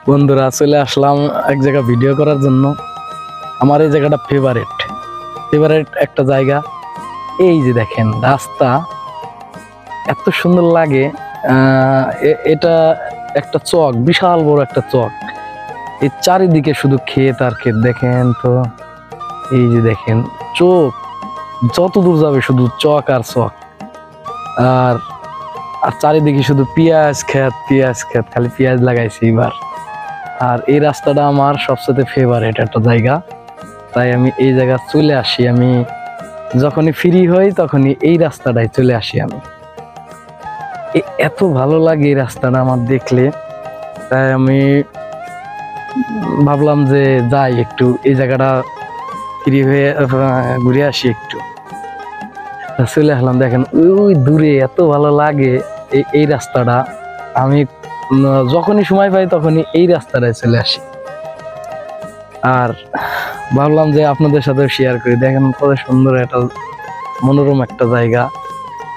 বন্ধুরা চলে আসলাম এক জায়গা ভিডিও করার জন্য। আমার এই জায়গাটা ফেভারিট একটা জায়গা। এই যে দেখেন রাস্তা এত সুন্দর লাগে। এটা একটা চক, বিশাল বড় একটা চক। এই চারিদিকে শুধু ক্ষেত আর ক্ষেত। দেখেন তো, এই যে দেখেন চোখ যত দূর যাবে শুধু চক আর চক। আর চারিদিকে শুধু পেঁয়াজ ক্ষেত, খালি পেঁয়াজ লাগাইছি এবার। আর এই রাস্তাটা আমার সবচেয়ে ফেভারিট একটা জায়গা, তাই আমি এই জায়গা চলে আসি। আমি যখনই ফ্রি হই তখনই এই রাস্তাটায় চলে আসি। আমি এত ভালো লাগে এই রাস্তাটা আমার দেখলে, তাই আমি ভাবলাম যে যাই একটু এই জায়গাটা ফ্রি হয়ে ঘুরে আসি একটু। চলে আসলাম। দেখেন ওই দূরে এত ভালো লাগে এই রাস্তাটা। আমি যখনই সময় পাই তখনই এই রাস্তাটায় চলে আসি। আর ভাবলাম যে আপনাদের সাথে শেয়ার করি। দেখেন কত সুন্দর একটা মনোরম একটা জায়গা,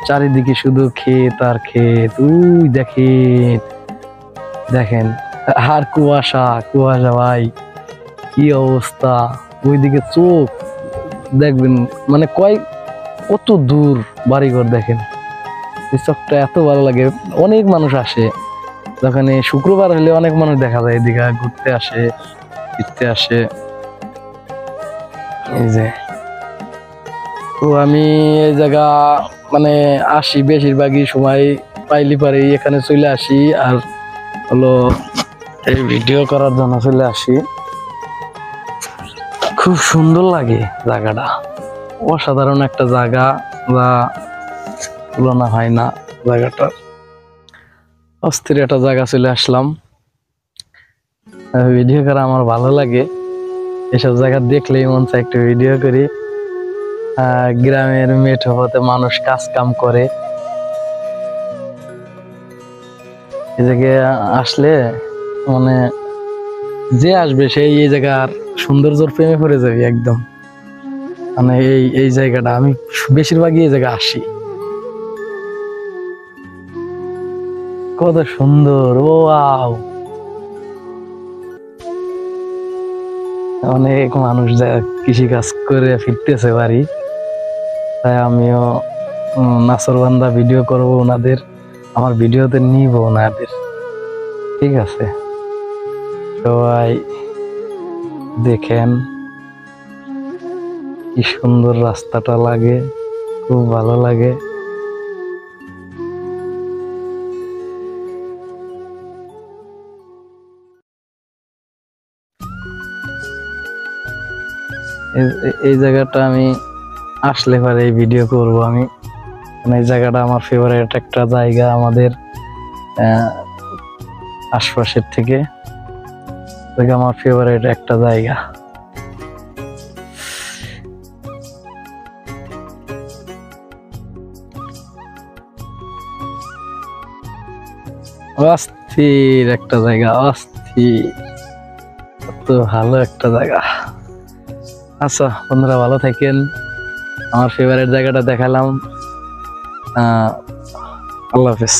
চারিদিকে শুধু ক্ষেত আর ক্ষেত। ওই দেখেন আর কুয়াশা ভাই, কি অবস্থা। ওইদিকে চোখ দেখবেন, মানে কত দূর বাড়িঘর। দেখেন এই চকটা এত ভালো লাগে। অনেক মানুষ আসে, যখন শুক্রবার হলে অনেক মানুষ দেখা যায় এদিকে ঘুরতে আসে, ফিরতে আসে। এই যে তো আমি এই জায়গা মানে আসি বেশিরভাগই সময় পাইলি পারি এখানে চলে আসি। আর হলো এই ভিডিও করার জন্য চলে আসি। খুব সুন্দর লাগে জায়গাটা, অসাধারণ একটা জায়গা, যা তুলনা হয় না। জায়গাটার অস্থির একটা জায়গা চলে আসলাম। ভিডিও করা আমার ভালো লাগে, এসব জায়গা দেখলেই মন চায় একটু ভিডিও করি। গ্রামের মেঠো পথে মানুষ কাজ কাম করে, এই জায়গায় আসলে মানে যে আসবে সেই এই জায়গার সৌন্দর্যের প্রেমে পড়ে যাবে একদম। মানে এই জায়গাটা আমি বেশিরভাগই এই জায়গায় আসি। কত সুন্দর, ওয়াও। অনেক মানুষ কৃষি কাজ করে ফিরতেছে বাড়ি, তাই আমিও নাসরবান্দা ভিডিও করব ওনাদের, আমার ভিডিওতে নিব ওনাদের। ঠিক আছে, সবাই দেখেন কি সুন্দর রাস্তাটা লাগে, খুব ভালো লাগে। এই জায়গাটা আমি আসলে পরে এই ভিডিও করব আমি। এই জায়গাটা আমার ফেভারিট একটা জায়গা, আমাদের আশপাশের থেকে আমার ফেভারিট একটা জায়গা। অস্থির একটা জায়গা, অস্থির, তো ভালো একটা জায়গা। আচ্ছা বন্ধুরা, ভালো থাকেন। আমার ফেভারিট জায়গাটা দেখালাম। আল্লাহ হাফেজ।